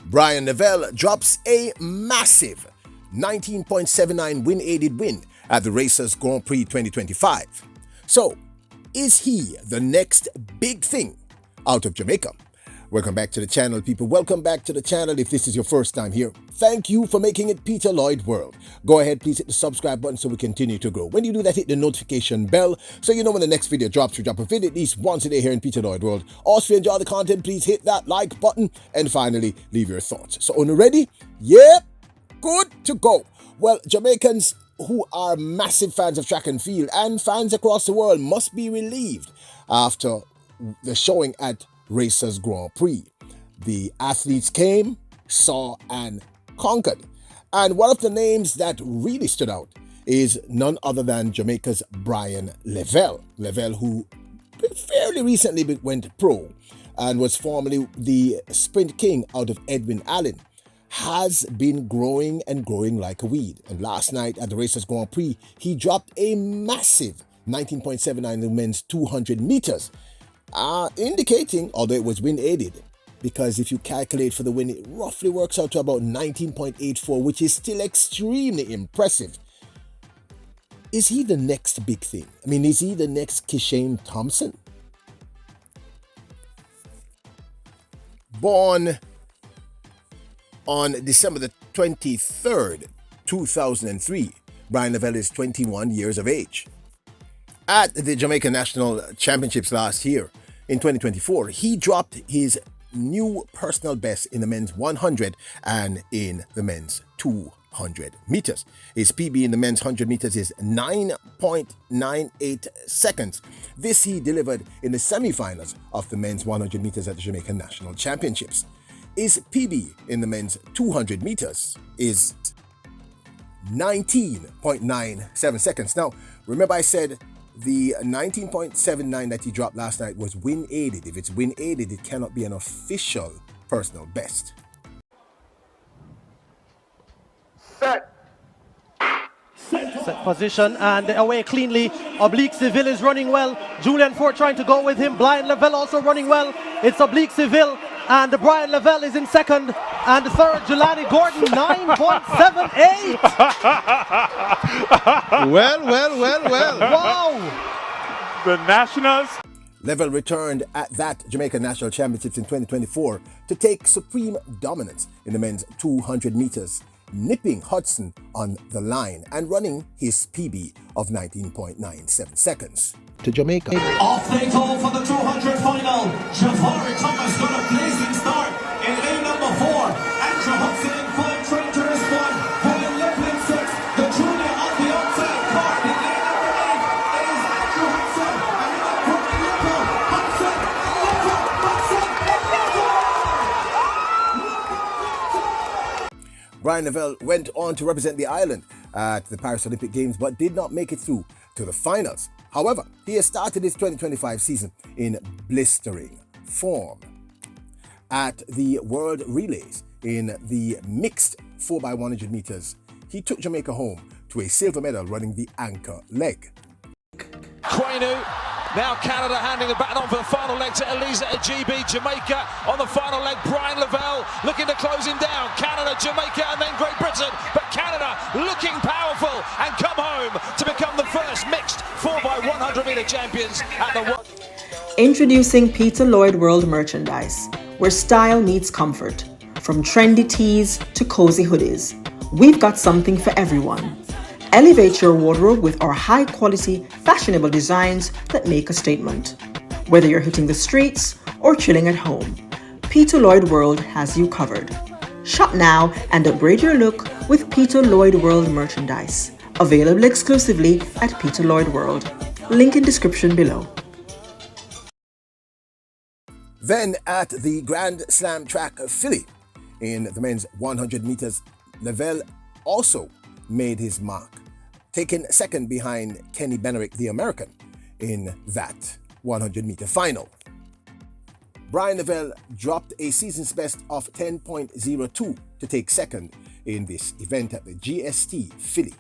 Bryan drops a massive 19.79 win-aided win at the Racers Grand Prix 2025. So, is he the next big thing out of Jamaica? Welcome back to the channel, people. Welcome back to the channel. If this is your first time here, thank you for making it Peter Lloyd World. Go ahead, please hit the subscribe button so we continue to grow. When you do that, hit the notification bell so you know when the next video drops. We drop a video at least once a day here in Peter Lloyd World. Also, if you enjoy the content, please hit that like button and finally leave your thoughts. So, are you ready? Yep, good to go. Well, Jamaicans who are massive fans of track and field and fans across the world must be relieved after the showing at Racers Grand Prix. The athletes came, saw, and conquered. And one of the names that really stood out is none other than Jamaica's Bryan Lavelle, who fairly recently went pro and was formerly the sprint king out of Edwin Allen, has been growing and growing like a weed. And last night at the Racers Grand Prix, he dropped a massive 19.79 in the men's 200 meters, indicating, although it was wind-aided, because if you calculate for the win, it roughly works out to about 19.84, which is still extremely impressive. Is he the next big thing? I mean, is he the next Kishane Thompson? Born on December the 23rd, 2003, Bryan Lavelle is 21 years of age. At the Jamaican National Championships last year, in 2024, he dropped his new personal best in the men's 100 and in the men's 200 meters. His PB in the men's 100 meters is 9.98 seconds. This he delivered in the semifinals of the men's 100 meters at the Jamaican National Championships. His PB in the men's 200 meters is 19.97 seconds. Now, remember I said the 19.79 that he dropped last night was wind-aided. If it's wind-aided, it cannot be an official personal best. Set position and away cleanly. Oblique Seville is running well. Julian Ford trying to go with him. Bryan Lavelle also running well. It's Oblique Seville and Bryan Lavelle is in second. And the third, Jelani Gordon, 9.78. Well. Wow. The Nationals. Lavelle returned at that Jamaican National Championships in 2024 to take supreme dominance in the men's 200 meters, nipping Hudson on the line and running his PB of 19.97 seconds. To Jamaica. Off they go for the 200 final. Jafari Thomas got a blazing start in lane number 4. Andrew Hudson in 5, trying to respond. Colin Lipple in 6. The junior on the outside card in lane number 8 is Andrew Hudson. And then Colin Lipple. Hudson. Bryan Lavelle went on to represent the island at the Paris Olympic Games but did not make it through to the finals. However, he has started his 2025 season in blistering form. At the World Relays in the mixed 4x100 meters, he took Jamaica home to a silver medal running the anchor leg. Quainu, now Canada handing the baton on for the final leg to Eliza Ajibi. Jamaica on the final leg. Bryan Lavelle looking to close him down. Canada, Jamaica, and then Great Britain. But Canada looking powerful and come home to become the first mixed 4x100 meter champions at the World. Introducing Peter Lloyd World merchandise, where style meets comfort. From trendy tees to cozy hoodies, we've got something for everyone. Elevate your wardrobe with our high-quality, fashionable designs that make a statement. Whether you're hitting the streets or chilling at home, Peter Lloyd World has you covered. Shop now and upgrade your look with Peter Lloyd World merchandise. Available exclusively at Peter Lloyd World. Link in description below. Then at the Grand Slam track of Philly in the men's 100 meters, Lavelle also made his mark, taking second behind Kenny Benerick, the American, in that 100-meter final. Bryan Lavelle dropped a season's best of 10.02 to take second in this event at the GST Philly.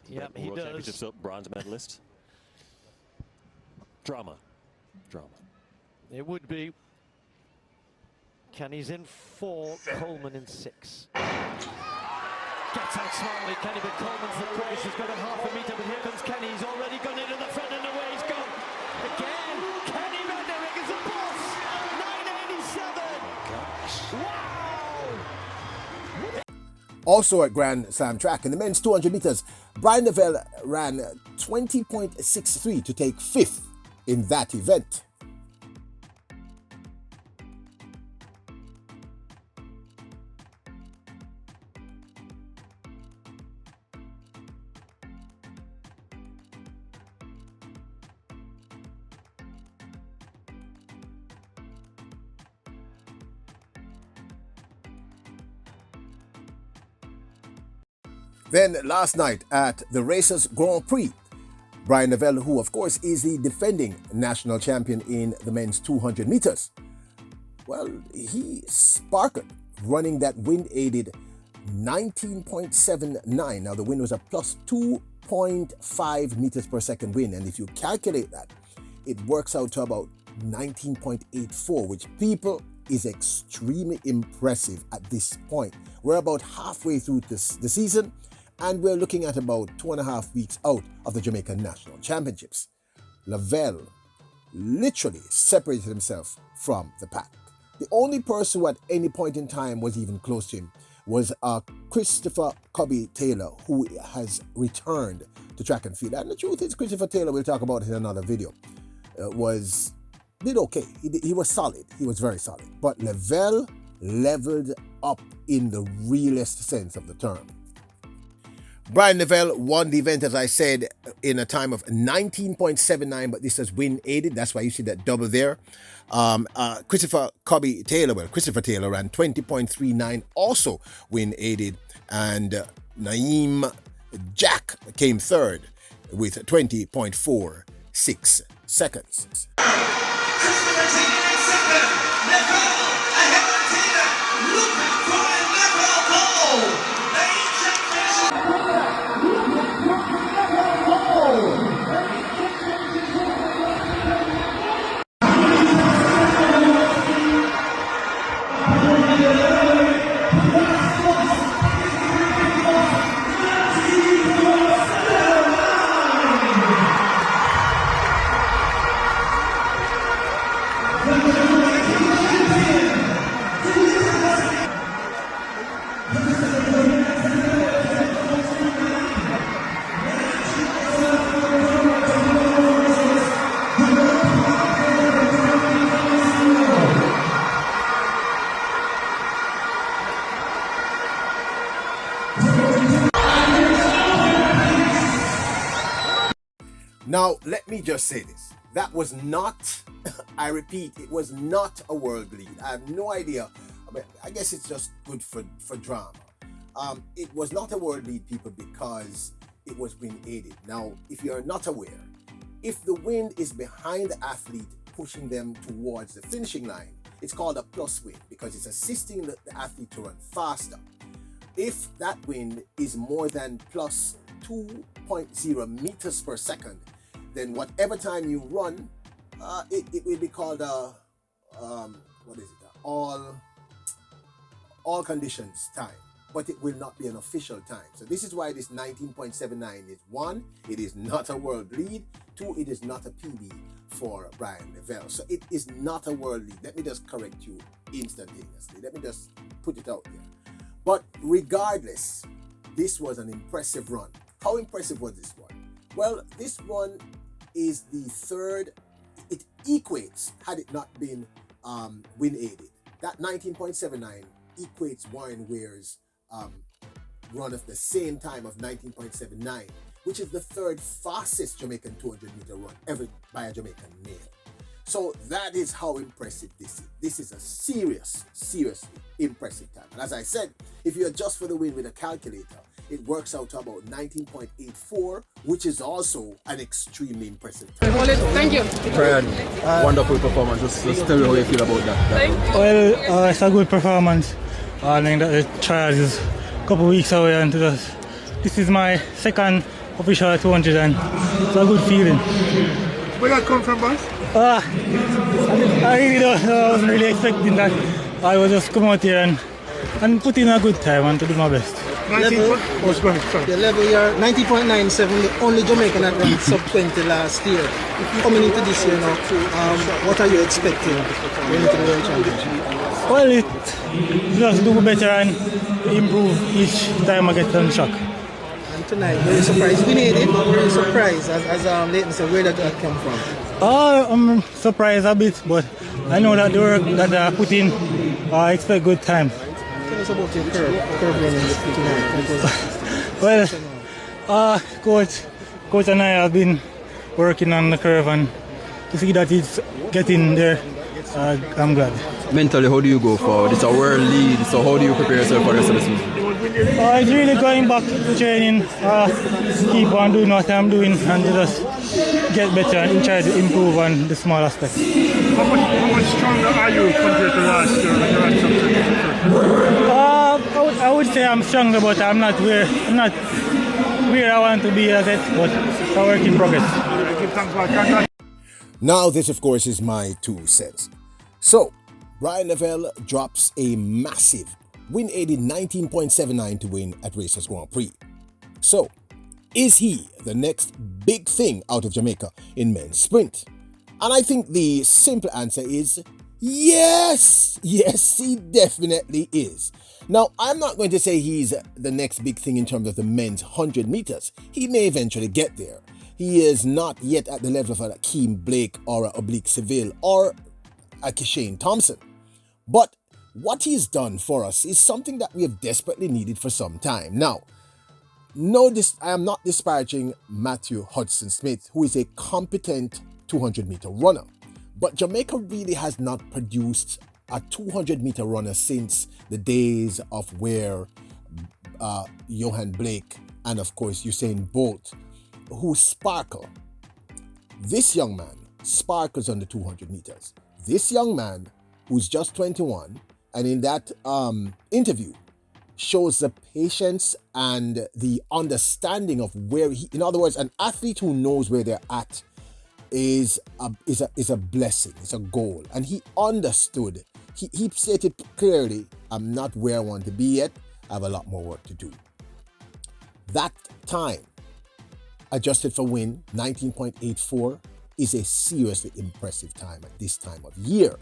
Yeah, he World does. Championships bronze medalist. Drama. It would be. Kenny's in 4, Coleman in 6. Gets out smartly, Kenny, but Coleman's the quickest. He's got a half a metre, but here comes Kenny. He's already gone into the front and away he's gone. Again, Kenny Benderrick is a boss. 987. Wow! Also at Grand Slam track, in the men's 200 meters, Bryan Lavelle ran 20.63 to take 5th in that event. Then last night at the Racers Grand Prix, Bryan Lavelle, who of course is the defending national champion in the men's 200 meters, well, he sparkled running that wind-aided 19.79. Now the wind was a plus 2.5 meters per second wind, and if you calculate that, it works out to about 19.84, which people is extremely impressive at this point. We're about halfway through the season, and we're looking at about 2.5 weeks out of the Jamaican National Championships. Lavelle literally separated himself from the pack. The only person who at any point in time was even close to him was Christopher Cobby Taylor, who has returned to track and field. And the truth is, Christopher Taylor, we'll talk about it in another video, did okay. He was solid. He was very solid. But Lavelle leveled up in the realest sense of the term. Bryan Lavelle won the event, as I said, in a time of 19.79, but this is wind aided. That's why you see that double there. Christopher Taylor ran 20.39, also wind aided, and Naeem Jack came third with 20.46 seconds. Now, let me just say this. That was not, I repeat, it was not a world lead. I have no idea. I guess it's just good for drama. It was not a world lead, people, because it was wind aided. Now, if you're not aware, if the wind is behind the athlete, pushing them towards the finishing line, it's called a plus wind because it's assisting the athlete to run faster. If that wind is more than plus 2.0 meters per second, then whatever time you run, it will be called all conditions time, but it will not be an official time. So this is why this 19.79 is 1, it is not a world lead, 2, it is not a PB for Bryan Lavelle. So it is not a world lead. Let me just correct you instantaneously. Let me just put it out there. But regardless, this was an impressive run. How impressive was this one? Well, this one is the third. It equates, had it not been wind aided, that 19.79 equates Warren Ware's run of the same time of 19.79, which is the third fastest Jamaican 200 meter run ever by a Jamaican male. So that is how impressive this is. This is a seriously impressive time. And as I said, if you adjust for the wind with a calculator, it works out to about 19.84, which is also an extremely impressive time. Thank you. Bryan, wonderful performance. Just tell me how you feel about that. Well, it's a good performance. I think that the trials is a couple of weeks away, and this is my second official 200, and it's a good feeling. Where that come from, boss? I really don't know. I wasn't really expecting that. I will just come out here and put in a good time and to do my best. The level you're 90.97, the only Jamaican that ran sub 20 last year. Coming into this year now, what are you expecting going into the World Championship? Well, it just do better and improve each time I get on track. And tonight, were you surprised we made it, or were you surprised, as Leighton said, where did that come from? I'm surprised a bit, but I know that the work that I put in, I expect good time. Tell us about your curve running tonight. Well, coach and I have been working on the curve, and to see that it's getting there, I'm glad. Mentally, how do you go for this? A world lead, so how do you prepare yourself for the rest of the season? It's really going back to training, keep on doing what I'm doing, and just get better and try to improve on the small aspects. How much stronger are you compared to last year when you ran something? I would say I'm stronger, but I'm not where I want to be as it, but it's a work in progress. Now, this, of course, is my 2 cents. So, Bryan Lavelle drops a massive win aided 19.79 to win at Racers Grand Prix. So, is he the next big thing out of Jamaica in men's sprint? And I think the simple answer is yes! Yes, he definitely is. Now, I'm not going to say he's the next big thing in terms of the men's 100 meters. He may eventually get there. He is not yet at the level of a Keem Blake or a Oblique Seville or a Kishane Thompson. But what he's done for us is something that we have desperately needed for some time. Now, I am not disparaging Matthew Hudson-Smith, who is a competent 200-meter runner. But Jamaica really has not produced a 200-meter runner since the days of where Johan Blake and, of course, Usain Bolt, who sparkle. This young man sparkles on the 200 meters. This young man, who's just 21, and in that interview, shows the patience and the understanding of where he, in other words, an athlete who knows where they're at is a blessing, it's a goal. And he understood, he stated clearly, I'm not where I want to be yet, I have a lot more work to do. That time, adjusted for win, 19.84, is a seriously impressive time at this time of year.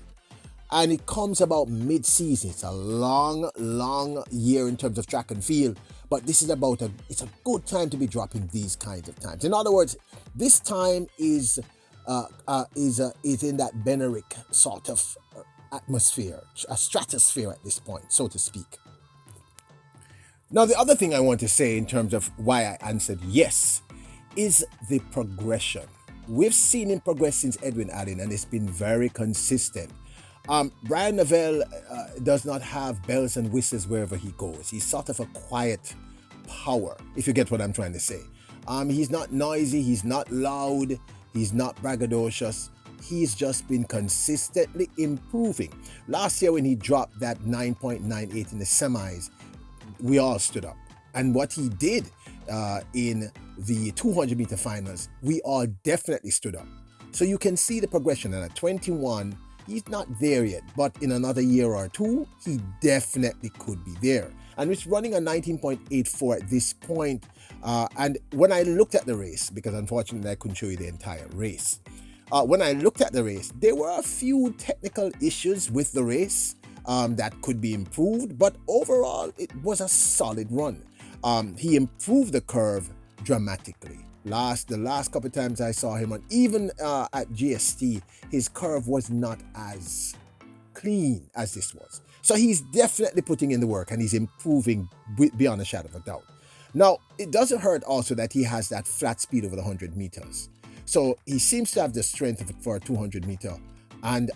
And it comes about mid-season. It's a long year in terms of track and field, but this is it's a good time to be dropping these kinds of times. In other words, this time is in that Benerick sort of atmosphere, a stratosphere at this point, so to speak. Now, the other thing I want to say in terms of why I answered yes is the progression. We've seen him progress since Edwin Allen, and it's been very consistent. Bryan Lavelle does not have bells and whistles wherever he goes. He's sort of a quiet power, if you get what I'm trying to say. He's not noisy, he's not loud, he's not braggadocious. He's just been consistently improving. Last year when he dropped that 9.98 in the semis, we all stood up. And what he did in the 200-meter finals, we all definitely stood up. So you can see the progression. And at 21, he's not there yet, but in another year or two, he definitely could be there. And it's running a 19.84 at this point. And when I looked at the race, because unfortunately I couldn't show you the entire race, when I looked at the race, there were a few technical issues with the race that could be improved, but overall, it was a solid run. He improved the curve dramatically. The last couple of times I saw him, and even at GST, his curve was not as clean as this was. So he's definitely putting in the work, and he's improving beyond a shadow of a doubt. Now, it doesn't hurt also that he has that flat speed over the 100 meters. So he seems to have the strength for a 200 meter. And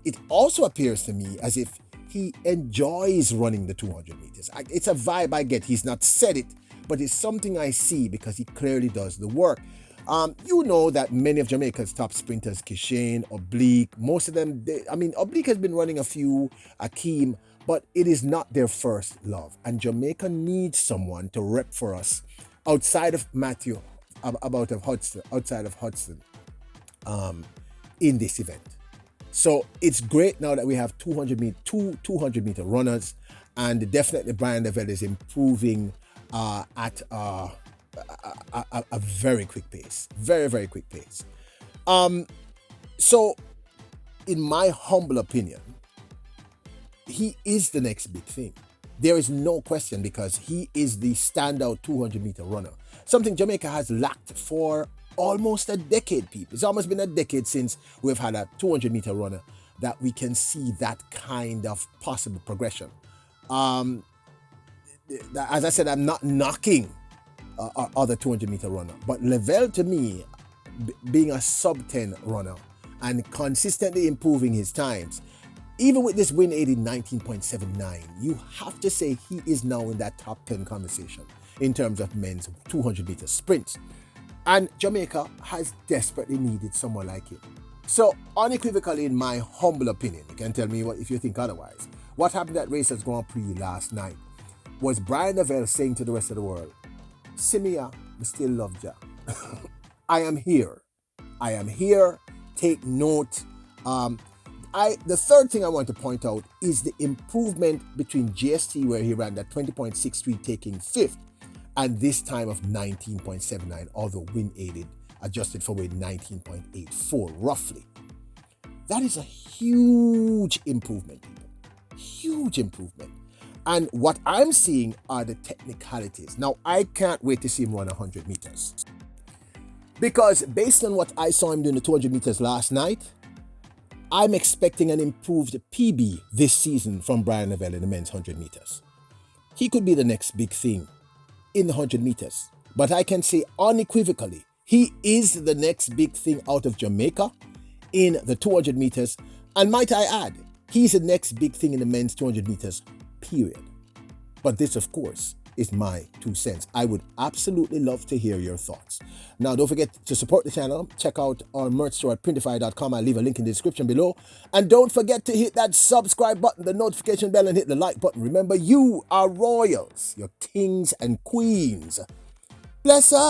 it also appears to me as if he enjoys running the 200 meters. It's a vibe I get. He's not said it, but it's something I see because he clearly does the work. You know that many of Jamaica's top sprinters, Kishane, Oblique, most of them, Oblique has been running a few, Akeem, but it is not their first love. And Jamaica needs someone to rep for us outside of Matthew, outside of Hudson, in this event. So it's great now that we have 200-meter runners, and definitely Bryan Lavelle is improving at a very quick pace, very, very quick pace. So in my humble opinion, he is the next big thing. There is no question, because he is the standout 200-meter runner, something Jamaica has lacked for almost a decade, people. It's almost been a decade since we've had a 200-meter runner that we can see that kind of possible progression. As I said, I'm not knocking our other 200-meter runner, but Lavelle, to me, being a sub-10 runner and consistently improving his times, even with this win aided 19.79, you have to say he is now in that top 10 conversation in terms of men's 200-meter sprints. And Jamaica has desperately needed someone like him. So unequivocally, in my humble opinion, you can tell me if you think otherwise, what happened at Racers Grand Prix last night was Bryan Lavelle saying to the rest of the world, Simia, I still love ya. I am here. I am here. Take note. The third thing I want to point out is the improvement between GST, where he ran that 20.63, taking fifth, and this time of 19.79, although win aided, adjusted for weight, 19.84 roughly. That is a huge improvement, people. Huge improvement. And what I'm seeing are the technicalities. Now, I can't wait to see him run 100 meters. Because based on what I saw him doing the 200 meters last night, I'm expecting an improved PB this season from Bryan Lavelle in the men's 100 meters. He could be the next big thing in the 100 meters. But I can say unequivocally, he is the next big thing out of Jamaica in the 200 meters. And might I add, he's the next big thing in the men's 200 meters, period. But this, of course, is my 2 cents. I would absolutely love to hear your thoughts. Now, don't forget to support the channel. Check out our merch store at printify.com. I'll leave a link in the description below. And don't forget to hit that subscribe button, the notification bell, and hit the like button. Remember, you are royals, you're kings and queens. Bless us.